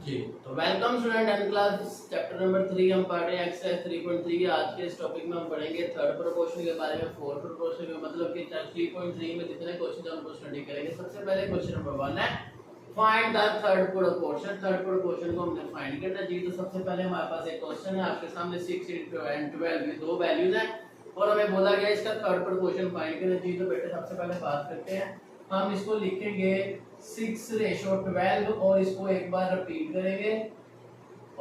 जी तो welcome student and class chapter number 3 हम पढ़ रहे हैं एक्सरसाइज 3.3 के। आज के इस टॉपिक में हम पढ़ेंगे थर्ड प्रोपोर्शन के बारे में, फोर्थ प्रोपोर्शन का मतलब कि 3.3 में जितने क्वेश्चन हम स्टडी करेंगे। सबसे पहले क्वेश्चन नंबर 1 है find the third proportion. Third proportion को हमने फाइंड करना है जी। तो सबसे पहले हमारे पास एक क्वेश्चन है आपके सामने 6 and 12 ये दो वैल्यूज हैं और हमें बोला गया इसका थर्ड प्रोपोर्शन फाइंड करना जी। तो बेटे सबसे पहले बात करते हैं, हम इसको लिखेंगे 6:12 और इसको एक बार रिपीट करेंगे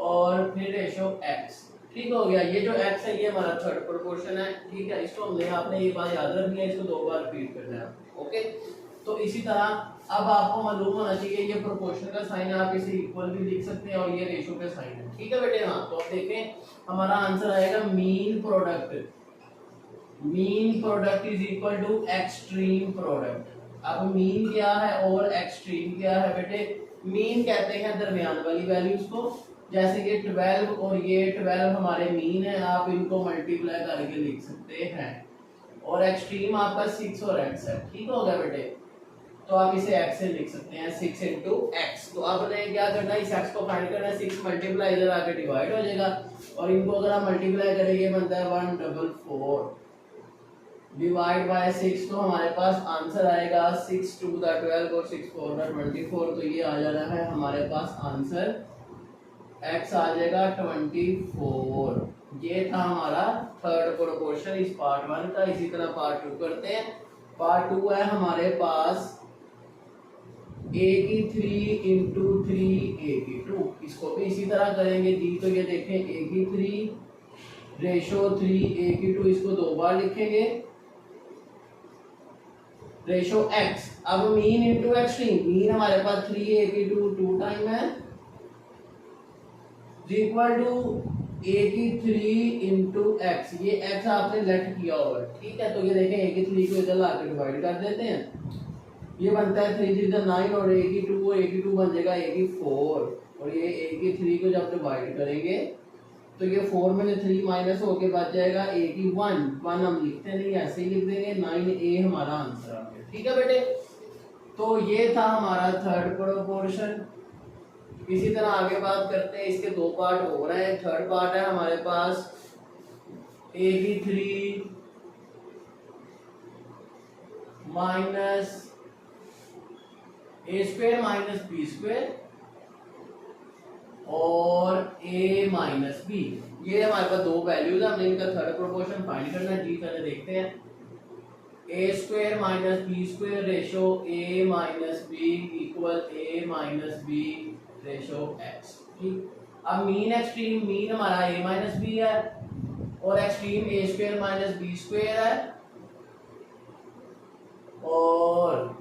और फिर रेशो x। ठीक हो गया। ये जो x है ये हमारा थर्ड प्रोपोर्शन है। ठीक है, इसको हमने आपने ये बात याद रखनी है, इसको दो बार रिपीट करना है। ओके, तो इसी तरह अब आपको मालूम होना चाहिए ये प्रोपोर्शन का साइन है, आप इसे इक्वल भी लिख सकते हैं और ये रेशो का साइन है। ठीक है बेटे। हाँ, तो अब देखें हमारा आंसर आएगा mean product. Mean product is equal to extreme product. अब मीन क्या है और एक्सट्रीम क्या है बेटे? मीन कहते हैं दरमियान वाली वैल्यूज को, जैसे कि 12 और ये 12 हमारे मीन है, आप इनको मल्टीप्लाई करके लिख सकते हैं। और एक्सट्रीम आपका 6 और x है। ठीक हो गया बेटे, तो आप इसे x से लिख सकते हैं 6 into x। तो आपने क्या करना है, इस x को फाइंड करना है। 6 मल्टीप्लाई इधर आके डिवाइड हो जाएगा और इनको अगर आप मल्टीप्लाई करेंगे बनता है 144 डिवाइड बाय 6। तो हमारे पास आंसर आएगा 6 2 12 और 6 4 24। तो ये आ जाना है हमारे पास आंसर x आ जाएगा 24। ये था हमारा थर्ड प्रोपोर्शन इस पार्ट 1 का। इसी तरह पार्ट 2 करते हैं। पार्ट 2 है हमारे पास a की 3 into 3 a की 2। इसको भी इसी तरह करेंगे जी। तो ये देखें a की 3 रेशो 3 a की 2, इसको दो बार लिखेंगे रेशो x। अब मीन इंटू एक्सट्रीम, मीन हमारे पास 3a की 2 टाइम है इक्वल टू a की 3 इंटू x। ये x आपने लेट किया होगा। ठीक है, तो ये देखें a की 3 को इधर लाके डिवाइड कर देते हैं, ये बनता है 3 3 9 और a की 2 और a की 2 बन जाएगा a की 4 और ये a की 3 को जब डिवाइड करेंगे तो ये 4 में से 3 माइनस होके बच जाएगा a की 1 हम लिखते नहीं, ऐसे ही लिख देंगे 9a हमारा आंसर आ गया। ठीक है बेटे, तो ये था हमारा थर्ड प्रोपोर्शन। इसी तरह आगे बात करते हैं, इसके दो पार्ट हो रहे हैं। थर्ड पार्ट है हमारे पास a की 3 minus a square minus b square और a माइनस b। ये हमारे पास दो वैल्यूज है, हमने इनका थर्ड प्रोपोर्शन फाइंड करना है जी। पहले देखते हैं a square minus b square ratio a minus b equal a minus b ratio x। ठीक, अब मीन एक्सट्रीम, मीन हमारा a माइनस b है और extreme a square minus b square है और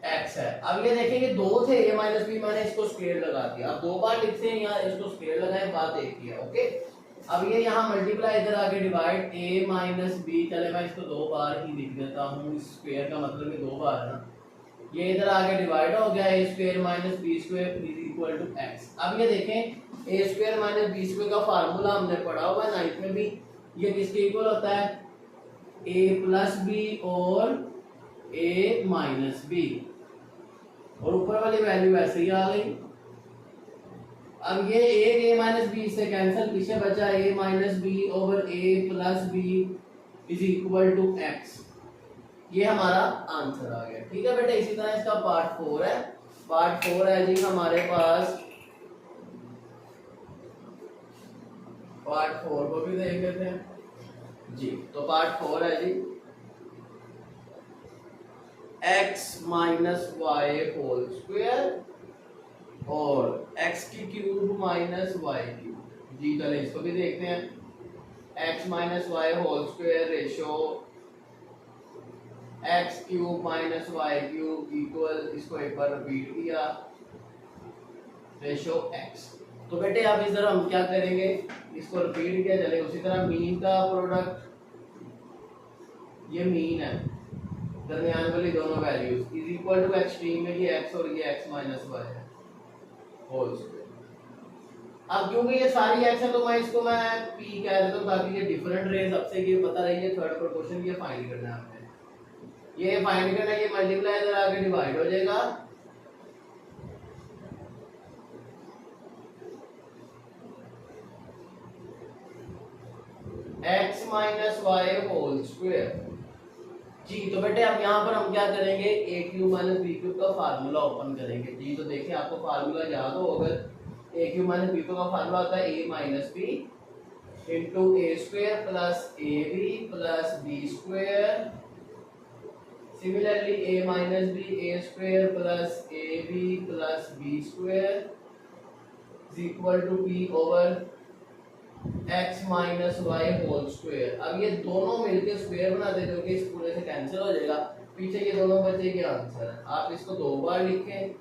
x है। अब ये देखेंगे दो थे a माइनस बी, मैंने इसको स्क्वायर लगा दिया। अब दो बार लिखते हैं यहाँ, इसको स्क्वायर लगाएं, बात एक ही है। ओके, अब ये यहाँ मल्टीप्लाई इधर आके डिवाइड a माइनस बी। चले मैं इसको दो बार ही लिख देता हूँ, स्क्वायर का मतलब ये दो बार है ना। ये इधर आके डिवाइड हो गया a square minus b square is equal to x। अब ये देखें a square minus b square का फार्मूला हमने पढ़ा हुआ है 9th में भी। ये किसके इक्वल होता है? a प्लस बी और a माइनस बी, और ऊपर वाली वैल्यू ऐसे ही आ गई। अब ये एक a माइनस बी से कैंसिल, पीछे बचा a minus b over a plus b is equal to x। ये हमारा आंसर आ गया। ठीक है बेटा, इसी तरह इसका पार्ट 4 है। पार्ट 4 है जी हमारे पास, पार्ट 4 को भी देख लेते हैं जी। तो पार्ट 4 है जी x minus y whole square और x की क्यूब माइनस वाई क्यूब जी। चले इसको भी देखते हैं। x minus y whole square ratio x cube minus y cube equal, इसको एक बार रिपीट किया, रेशो x। तो बेटे अब इस तरह हम क्या करेंगे, इसको रिपीट किया चले। उसी तरह मीन का प्रोडक्ट, ये मीन है दरमियान वाली दोनों values is equal to extreme में ये x और ये x माइनस वाई है होल स्क्वायर। अब क्योंकि ये सारी x है तो मैं इसको मैं p कह देता हूं ताकि ये डिफरेंट रहे, सबसे ये पता रहे। ये थर्ड प्रोपोर्शन ये फाइंड करना है आपने, ये फाइंड करना है। ये मल्टीप्लाई इधर आके डिवाइड हो जाएगा x minus y whole square. जी तो बेटे अब यहाँ पर हम क्या करेंगे, a cube minus b cube का फार्मूला ओपन करेंगे। जी तो देखिए आपको फार्मूला याद हो, अगर a cube minus b cube का फार्मूला होता है a minus b into a square plus a b plus b square. Similarly a minus b a square plus a b plus b square is equal to p over x minus y whole square. अब ये दोनों मिलकर square बना देते हो कि इस पूरे से कैंसिल हो जाएगा, पीछे ये दोनों बचे के आंसर है। आप इसको दो बार लिखें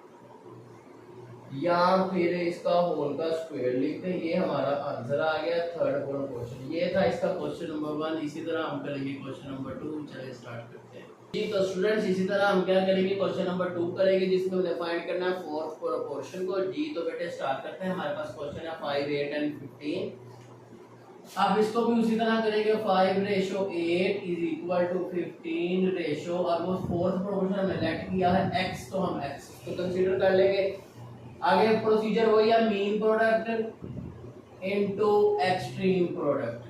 या फिर इसका होल का स्क्वायर लिख दें, ये हमारा आंसर आ गया थर्ड क्वेश्चन। ये था इसका क्वेश्चन नंबर 1। इसी तरह हम करेंगे क्वेश्चन नंबर 2। चलिए स्टार्ट करते हैं। जी तो स्टूडेंट्स इसी तरह हम क्या करेंगे, क्वेश्चन नंबर 2 करेंगे जिसमें हमें फाइंड करना है फोर्थ प्रोपोर्शन को। जी तो बेटे स्टार्ट करते हैं। हमारे पास क्वेश्चन है 5, 8 एंड 15। अब इसको भी उसी तरह करेंगे 5:8 इज इक्वल टू 15 रेशो, और वो फोर्थ प्रोपोर्शन हमने लेट किया है x, तो हम x को कंसीडर कर लेंगे। आगे प्रोसीजर वही है, mean product into extreme product.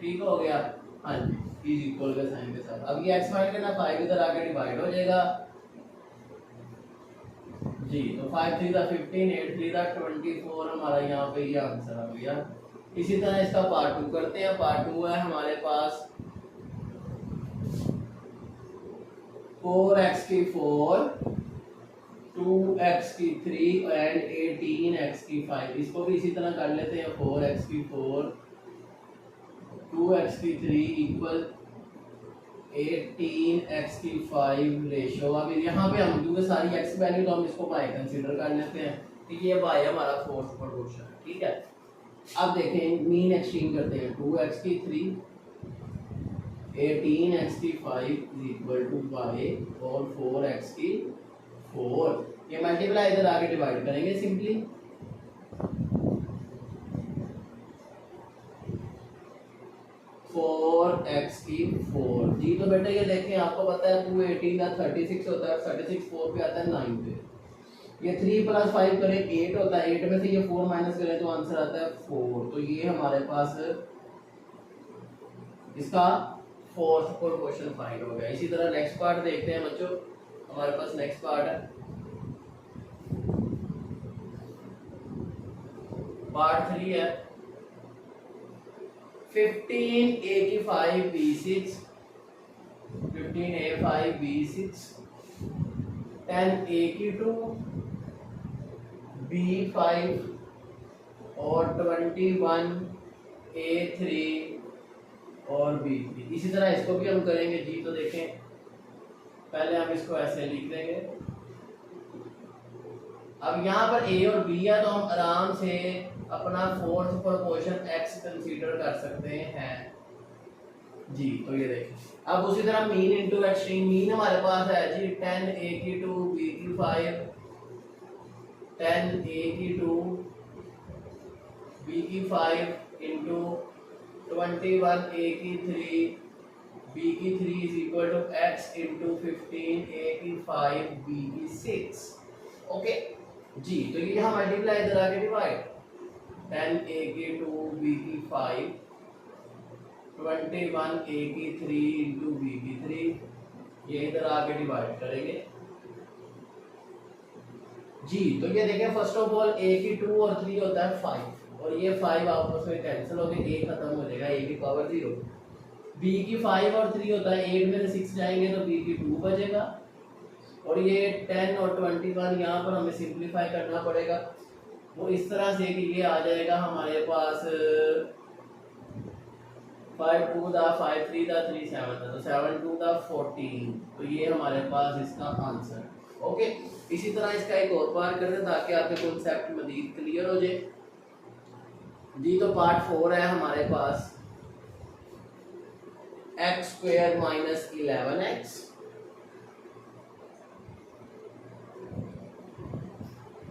ठीक हो गया, हाँ जी, इज इक्वल के साइन के साथ। अब ये x फाइंड करना, 5 इधर आके डिवाइड हो जाएगा। जी तो 5 3 दा 15, 8 3 दा 24, हमारा यहाँ पे ये आंसर आ गया। इसी तरह इसका पार्ट 2 करते हैं। पार्ट 2 है हमारे पास 4x की 4, 2x की 3 एंड 18x की 5। इसको भी इसी तरह कर लेते हैं। 4x की 4, 2x की 3 इक्वल 18x की 5 रेशो। अब यहाँ पे हम क्योंकि सारी x वैल्यू तो हम इसको y कंसीडर कर लेते हैं, ठीक है। ये y हमारा फोर्थ प्रोपोर्शन है, ठीक है। अब देखें मीन एक्सट्रीम करते हैं। 2x की 3, 18x की 5 इज इक्वल टू y और 4x की 4। ये मल्टीप्लाई इधर आगे डिवाइड करेंगे सिंपली। फोर एक्स की 4। जी तो बेटा ये देखें, आपको पता है 2 18 का 36 होता है, 36 4 पे आता है 9 पे। ये 3 प्लस 5 करें 8 होता है, 8 में से ये 4 माइनस करें तो आंसर आता है 4। तो ये हमारे पास इसका फोर्थ प्रोपोर्शन फाइंड हो गया। इसी तरह नेक्स्ट पार्ट देखते हैं बच्चों। हमारे पास नेक्स्ट पार्ट है पार्ट 3 है 15a की 5 b6, 15a 5 b6, 10a की 2 b5 और 21a3 और b3। इसी तरह इसको भी हम करेंगे। जी तो देखें, पहले हम इसको ऐसे लिख देंगे। अब यहाँ पर a और b है तो हम आराम से अपना फोर्थ प्रोपोर्शन x कंसीडर कर सकते हैं। जी तो ये देखें, अब उसी तरह मीन इनटू एक्सट्रीम। मीन हमारे पास है जी 10a की 2 b की 5, 10a की 2 b की 5 इंटू 21a की 3 b की 3 is equal to x into 15a की 5 b की 6। ओके जी तो ये यहाँ मल्टीप्लाई इधर आके डिवाइड 10a की 2 b की 5, 21a की 3 इंटू b की 3, ये इधर आके डिवाइड करेंगे। जी तो ये देखें, फर्स्ट ऑफ ऑल a की 2 और 3 होता है 5, और ये 5 आपस में कैंसिल हो गए, a खत्म हो जाएगा, a की पावर 0। b की 5 और 3 होता है, 8 में से 6 जाएंगे तो b की 2 बचेगा, और ये 10 और 21 यहाँ पर हमें सिंप्लीफाई करना पड़ेगा। वो इस तरह से कि ये आ जाएगा हमारे पास 5 2 दा 5 3 दा 3 7 दा, तो 7 2 दा 14। तो ये हमारे पास इसका आंसर। ओके इसी तरह इसका एक और बार कर दें ताकि आपके कॉन्सेप्ट मजीद क्लियर हो जाए। जी तो पार्ट 4 है हमारे पास x square minus 11x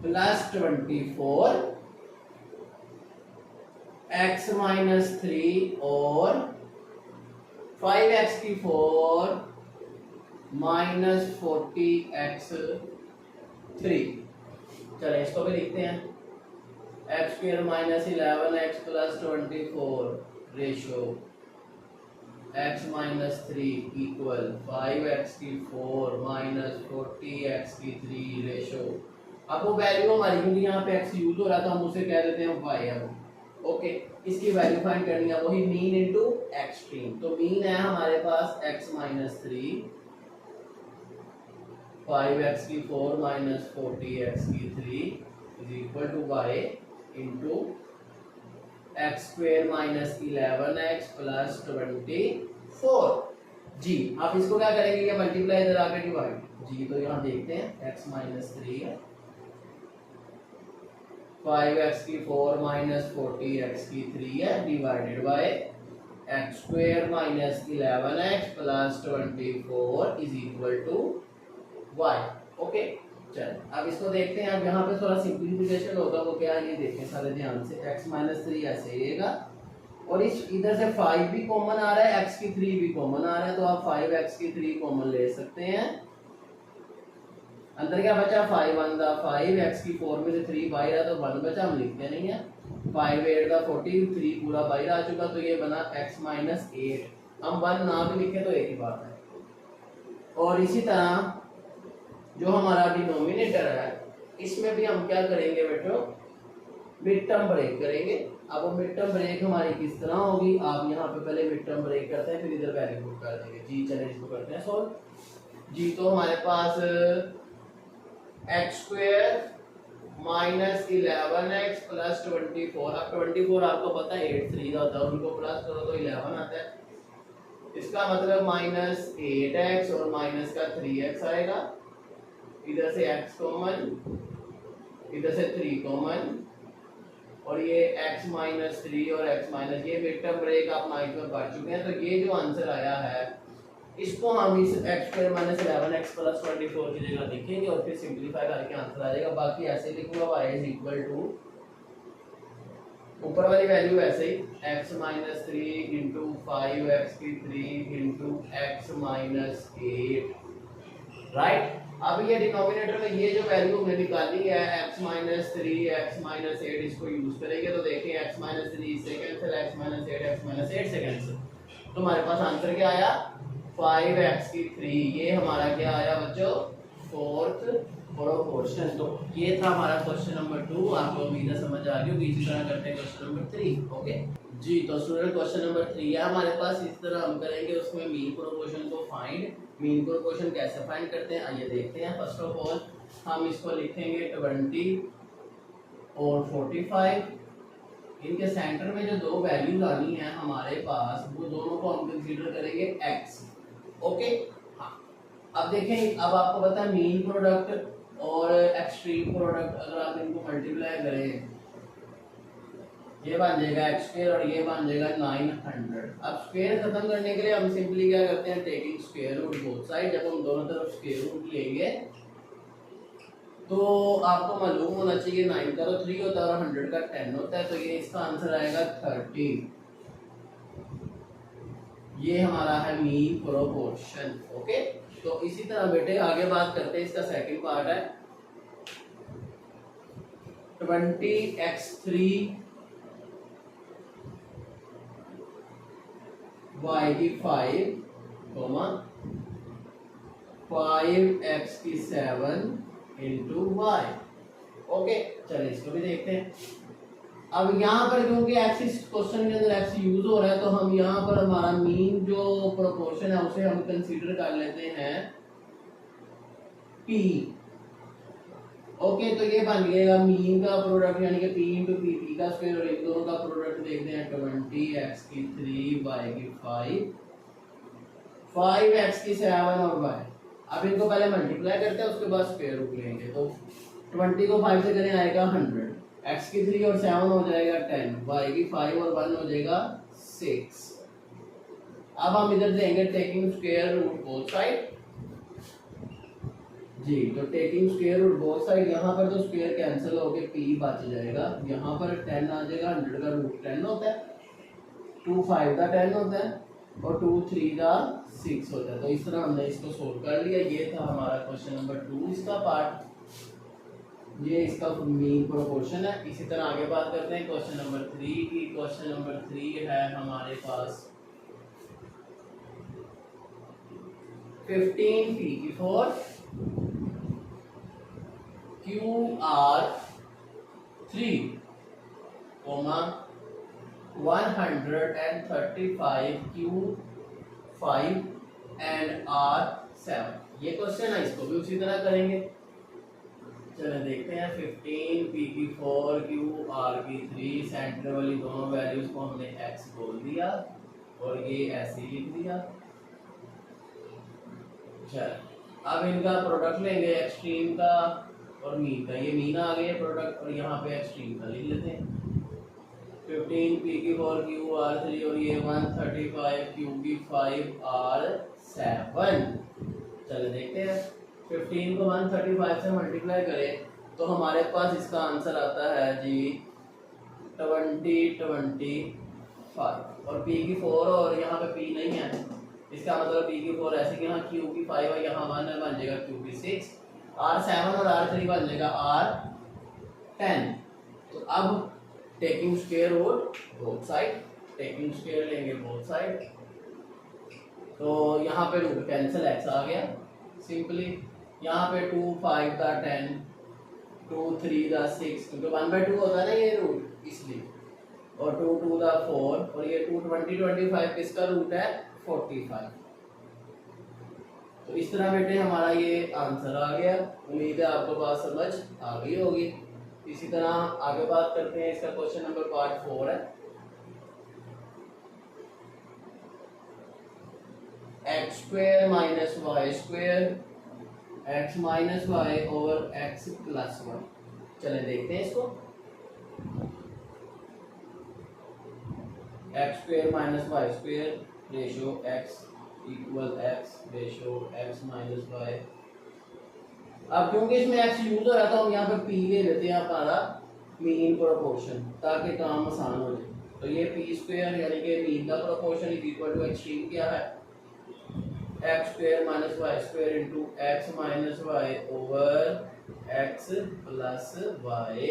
plus 24 x minus 3 और 5x की 4 माइनस 40x 3। चले इसको भी लिखते हैं। x square minus 11x plus 24 ratio x minus 3 equal 5x की 4 माइनस 40x की 3 रेशो। अब वो वैल्यू हमारी, क्योंकि यहाँ पे x यूज हो रहा था, हम उसे कह देते हैं y अब। ओके, इसकी वैल्यू फाइंड करनी है, वही मीन इनटू एक्सट्रीम। तो मीन है हमारे पास x माइनस 3, 5x की 4 माइनस 40x की 3 is equal to y into x square minus 11x plus 24। जी आप इसको क्या करेंगे, ये मल्टीप्लाई इधर आकर डिवाइड। जी तो यहाँ देखते हैं x माइनस 3 है, 5x की 4 माइनस 40x की 3 है, divided by x square minus 11x plus 24 is equal to y। Okay चल अब इसको देखते हैं। अब यहाँ पे थोड़ा सिंप्लीफिकेशन होगा, वो क्या है ये देखें सारे ध्यान से। x माइनस 3 ऐसे रहेगा और इस इधर से 5 भी कॉमन आ रहा है, x की 3 भी कॉमन आ रहा है, तो आप 5x की 3 कॉमन ले सकते हैं। अंदर क्या बचा, 5 1 दा 5, x की 4 में से 3 बाहर है तो 1 बचा, हम लिखते नहीं है। 5 8 दा 40, 3 पूरा बाहर आ चुका, तो ये बना x माइनस 8। हम 1 ना भी लिखे तो एक ही बात है। और इसी तरह जो हमारा डिनोमिनेटर है, इसमें भी हम क्या करेंगे बेटो, मिड टर्म ब्रेक करेंगे। अब वो मिड टर्म ब्रेक हमारी किस तरह होगी, आप यहाँ पे पहले मिड टर्म ब्रेक करते हैं, फिर इधर वैल्यू पुट कर देंगे। जी चलिए इसको करते हैं सॉल्व। जी तो हमारे पास x square minus 11x plus 24। अब 24 आपको पता है 8 3 का होता है, उनको प्लस करो तो 11 आता है। इसका मतलब माइनस 8x और माइनस का 3x आएगा, इधर से x कॉमन, इधर से 3 कॉमन, और ये x माइनस 3 और x माइनस, ये मिड टर्म ब्रेक आप 9 में पढ़ चुके हैं। तो ये जो आंसर आया है, इसको हम इस x square minus 11x plus 24 की जगह लिखेंगे और फिर सिंपलीफाई करके आंसर आ जाएगा। बाकी ऐसे लिखूंगा y इज इक्वल टू, ऊपर वाली वैल्यू ऐसे ही, x माइनस 3 इंटू 5x की 3 इंटू x माइनस 8, राइट। अब ये डिनोमिनेटर में ये जो वैल्यू हमने निकाली है x माइनस 3 x माइनस 8, इसको यूज करेंगे तो देखिए x माइनस 3 से कैंसिल, x माइनस 8 से कैंसिल, तो हमारे पास आंसर क्या आया, 5x की 3। ये हमारा क्या आया बच्चों, फोर्थ प्रोपोर्शन। तो ये था हमारा क्वेश्चन नंबर 2। आपको उम्मीद है समझ आ गई होगी। इसी तरह करते हैं क्वेश्चन नंबर 3। ओके जी, तो स्टूडेंट क्वेश्चन नंबर 3 है हमारे पास। इस तरह हम करेंगे, उसमें मीन प्रोपोर्शन को फाइंड। मीन प्रोपोर्शन कैसे फाइंड करते हैं आइए देखते हैं। फर्स्ट ऑफ ऑल हम इसको लिखेंगे 20 और 45। इनके सेंटर में जो दो वैल्यूज आनी है हमारे पास, वो दोनों को हम कंसीडर करेंगे x। ओके हाँ, अब देखें, अब आपको पता है मीन प्रोडक्ट और एक्सट्रीम प्रोडक्ट अगर आप इनको मल्टीप्लाई करें, ये बन जाएगा x स्क्वायर और ये बन जाएगा 900। अब स्क्वायर खत्म करने के लिए हम सिंपली क्या करते हैं, taking square root both side. जब हम दोनों तरफ स्क्वायर रूट लेंगे तो आपको मालूम होना चाहिए 9 का तो 3 होता है और 100 का 10 होता है, तो ये इसका आंसर आएगा 30। ये हमारा है मीन प्रोपोर्शन। ओके, तो इसी तरह बेटे आगे बात करते हैं। इसका सेकंड पार्ट है 20x3 y की 5 5x की 7 इंटू y। ओके चलिए इसको भी देखते हैं। अब यहाँ पर क्योंकि x इस क्वेश्चन के अंदर x यूज हो रहा है, तो हम यहाँ पर हमारा मीन जो प्रोपोर्शन है उसे हम कंसीडर कर लेते हैं p। ओके, तो ये बन गएगा मीन का प्रोडक्ट यानी कि p इंटू p का स्क्वायर, और इन दोनों का प्रोडक्ट देखते हैं 20x की 3 y की 5 5x की 7 और y। अब इनको पहले मल्टीप्लाई करते हैं, उसके बाद स्क्वायर रूट लेंगे। तो 20 को 5 से करें आएगा 100, x की 3 और 7 हो जाएगा 10, y की 5 और 1 हो जाएगा 6। अब हम इधर देंगे taking square root both side. जी तो taking square root both side, यहाँ पर तो स्क्वायर कैंसिल होके p बच जाएगा, यहाँ पर 10 आ जाएगा। 100 का रूट 10 होता है, 2 5 का 10 होता है और 2 3 का 6 होता है। तो इस तरह हमने इसको सोल्व कर लिया। ये था हमारा क्वेश्चन नंबर 2 इसका पार्ट, ये इसका मीन प्रोपोर्शन है। इसी तरह आगे बात करते हैं क्वेश्चन नंबर 3 की। क्वेश्चन नंबर 3 है हमारे पास 15 पी की 4 q r 3 comma 135 q 5 and r 7। ये क्वेश्चन है, इसको भी उसी तरह करेंगे। चलो देखते हैं। 15 पी की 4 क्यू आर की 3 सेंटर वाली दोनों वैल्यूज को हमने एक्स बोल दिया और ये ऐसे ही लिख दिया। चल अब इनका प्रोडक्ट लेंगे, एक्सट्रीम का और मीन का। ये मीन आ गया प्रोडक्ट और यहाँ पे एक्सट्रीम का लिख लेते हैं। 15 पी की 4 क्यू आर 3 और ये 135 क्यू की 5 आर 7। चलो देखते हैं। 15 को 135 से मल्टीप्लाई करें तो हमारे पास इसका आंसर आता है जी 2025 और पी की 4 और यहाँ पे पी नहीं है, इसका मतलब पी की 4 ऐसे कि यहाँ क्यू की 5 और यहाँ 1 बन जाएगा क्यू की 6, आर 7 और आर 3 बन जाएगा आर 10। तो अब taking square root both side, taking square लेंगे बोथ साइड तो यहाँ पे रूट कैंसिल एक्स आ गया सिंपली। यहाँ पे 2 5 का 10 2 3 का 6 क्योंकि 1/2 होता है ना ये रूट इसलिए, और 2 2 का 4 और ये 2 20 25 किसका रूट है 45। तो इस तरह बेटे हमारा ये आंसर आ गया। उम्मीद है आपको बात समझ आ गई होगी। इसी तरह आगे बात करते हैं। इसका क्वेश्चन नंबर पार्ट 4 है। X square minus y square x minus y over x plus y. चले देखते हैं इसको। X square minus y square ratio x equal x ratio x minus y. अब क्योंकि इसमें एक्स यूज हो रहा था हम यहाँ पे पी ले लेते हैं हमारा मीन प्रोपोर्शन ताकि काम आसान हो जाए। तो ये पी स्क्वायर यानी कि मीन का proportion is equal to extreme क्या है x square minus y square into x minus y over x plus y.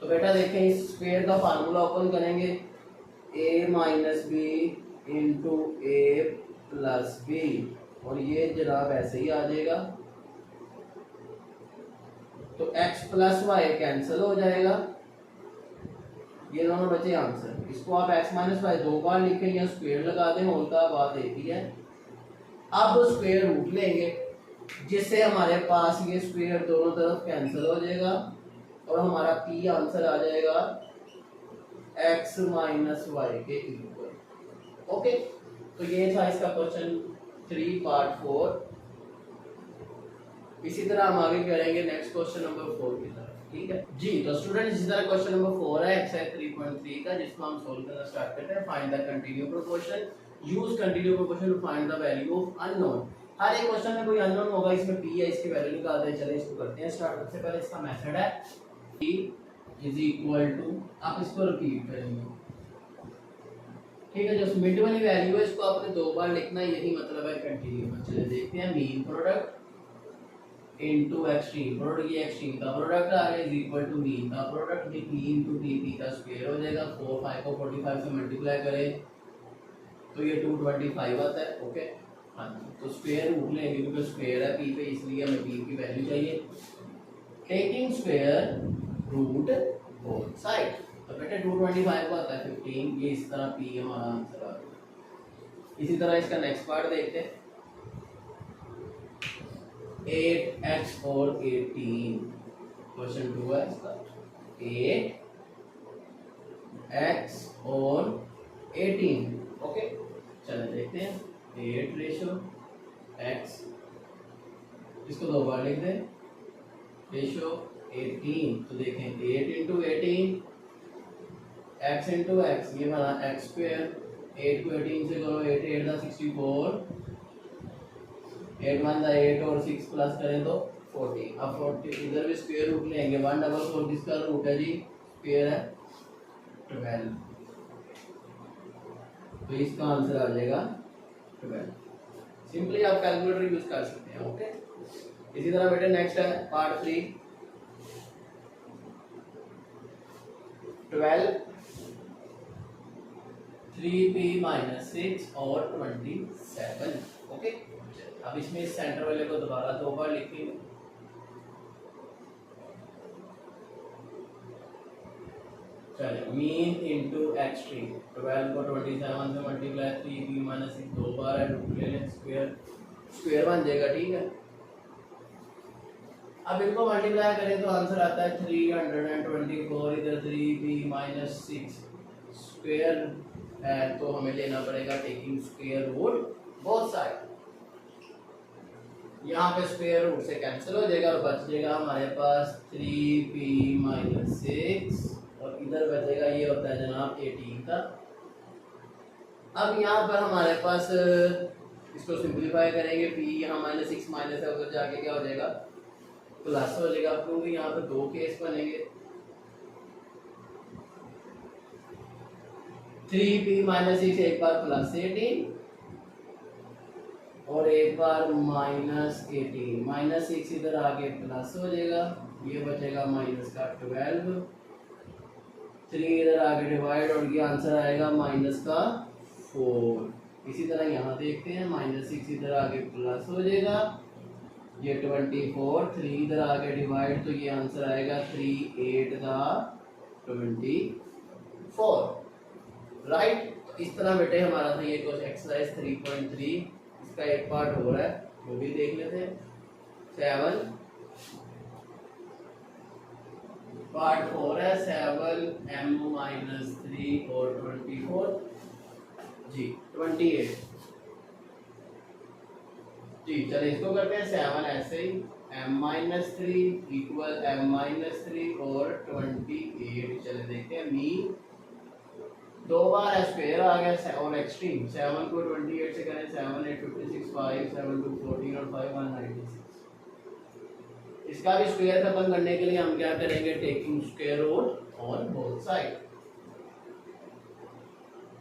तो बेटा देखें इस स्क्वायर का फार्मूला ओपन करेंगे a minus b into a plus b और ये जनाब ऐसे ही आ जाएगा। तो x प्लस वाई कैंसिल हो जाएगा, ये दोनों बचे आंसर। इसको आप x माइनस वाई 2 बार लिखें या स्क्वायर लगा दें, होल का बात एक ही है। अब स्क्वायर रूट लेंगे जिससे हमारे पास ये स्क्वायर दोनों तरफ कैंसिल हो जाएगा और हमारा p आंसर आ जाएगा x माइनस वाई के इक्वल। ओके, तो ये था इसका क्वेश्चन 3 पार्ट 4। इसी तरह हम आगे करेंगे नेक्स्ट क्वेश्चन नंबर 4 की तरफ। ठीक है जी। तो स्टूडेंट इसी तरह क्वेश्चन नंबर 4 है एक्सरसाइज 3.3 का, जिसको हम सोल्व करना स्टार्ट करते हैं। Find the continue proportion, use continue proportion to find the value of unknown. हर एक क्वेश्चन में कोई अननोन होगा, इसमें p है, इसकी वैल्यू निकालते हैं। चलिए इसको करते हैं स्टार्ट। सबसे पहले इसका मेथड है p इज इक्वल टू, आप इसको रिपीट करेंगे। ठीक है, जो मिड वाली वैल्यू है इसको आपने 2 बार लिखना है, यही मतलब है कंटीन्यू। चलिए देखते हैं। Mean product into extreme product, ये एक्सट्रीम का प्रोडक्ट आ गया इज इक्वल टू मीन का प्रोडक्ट। ये p इनटू p का स्क्वायर हो जाएगा। 4 5 को 45 से मल्टीप्लाई करें तो ये 225 आता है। ओके हाँ जी, तो स्क्वायर रूट लेंगे क्योंकि स्क्वायर है p पे, इसलिए हमें p की वैल्यू चाहिए। Taking square root both side, तो बेटा 225 को आता है 15। ये इस तरह p हमारा आंसर आ गया। इसी तरह इसका नेक्स्ट पार्ट देखते हैं। 8x और 18, क्वेश्चन 2 है इसका। 8x और 18। ओके चलो देखते हैं। 8 रेशो x, इसको 2 बार लिख दें, रेशो 18। तो देखें 8 इंटू 18 x इंटू x, ये बना x स्क्वायर। 8 को 18 से करो, 8 8 का 64, 8 1 का 8 और 6 प्लस करें तो 40। अब 40 इधर भी स्क्वायर रूट लेंगे। 144 किसका रूट है जी, स्क्वायर है 12, तो इसका आंसर आ जाएगा 12। सिंपली आप कैलकुलेटर यूज कर सकते हैं। ओके, इसी तरह बेटे नेक्स्ट है पार्ट 3। 12 3p माइनस 6 और 27। ओके अब इसमें इस सेंटर वाले को दोबारा 2 बार लिखेंगे। चलिए मीन इंटू एक्सट्रीम, 12 को 27 से मल्टीप्लाई 3b माइनस 6 2 बार है, रूट ले लें, स्क्वायर बन जाएगा। ठीक है, अब इनको मल्टीप्लाई करें तो आंसर आता है 324। इधर 3b माइनस 6 स्क्वायर है तो हमें लेना पड़ेगा taking square root both side. यहाँ पे स्क्वायर रूट से कैंसिल हो जाएगा और बच जाएगा हमारे पास 3b माइनस 6 और इधर बचेगा ये होता है जनाब 18 का। अब यहाँ पर हमारे पास इसको सिंपलीफाई करेंगे, p यहाँ माइनस 6 माइनस है उधर जाके क्या हो जाएगा प्लस हो जाएगा, क्योंकि यहाँ पर 2 केस बनेंगे। 3p माइनस 6 एक बार प्लस 18 और एक बार माइनस 18, माइनस 6 इधर आगे प्लस हो जाएगा, ये बचेगा माइनस का 12, 3 इधर आगे डिवाइड और ये आंसर आएगा माइनस का 4। इसी तरह यहाँ देखते हैं, माइनस 6 इधर आगे प्लस हो जाएगा, ये 24, 3 इधर आगे डिवाइड तो ये आंसर आएगा 3 8 का 24। राइट, तो इस तरह बेटे हमारा था ये क्वेश्चन एक्सरसाइज 3.3। इसका एक पार्ट हो रहा है वो भी देख लेते हैं। 7 पार्ट 4 है, 7m माइनस 3 और 24 जी 28 जी। चलिए इसको करते हैं 7 ऐसे ही, m minus 3 equal m minus 3 और 28। चले देखते हैं मीन 2 बार स्क्वायर आ गया और एक्सट्रीम 7 को 28 से करें 7 8 56 5 7 2 14 और 5 196। इसका भी स्क्वायर खत्म करने के लिए हम क्या करेंगे, taking square root on both side.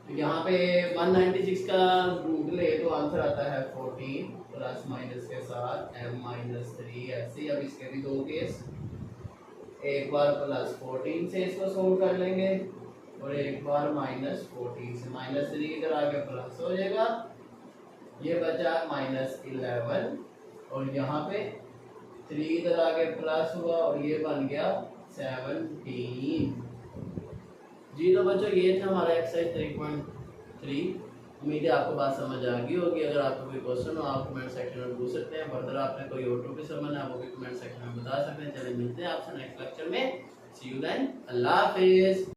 तो यहाँ पे 196 का रूट ले तो आंसर आता है 14 प्लस माइनस के साथ m माइनस 3 ऐसे। अब इसके भी 2 केस, एक बार प्लस 14 से इसको सोल्व कर लेंगे और एक बार माइनस 14 से, माइनस 3 इधर आगे प्लस हो जाएगा, ये बचा माइनस 11 और यहाँ पे 3 इधर आगे प्लस हुआ और ये बन गया 17 जी। तो बच्चों ये था हमारा एक्सरसाइज 3.3। उम्मीद है आपको बात समझ आ गई होगी। अगर आपको कोई क्वेश्चन हो आप कमेंट सेक्शन में पूछ सकते हैं, फर्दर आपने कोई और टॉपिक समझना है वो भी कमेंट सेक्शन में बता सकते हैं। चलिए मिलते हैं आपसे नेक्स्ट लेक्चर में। सी यू देन, अल्लाह हाफिज़।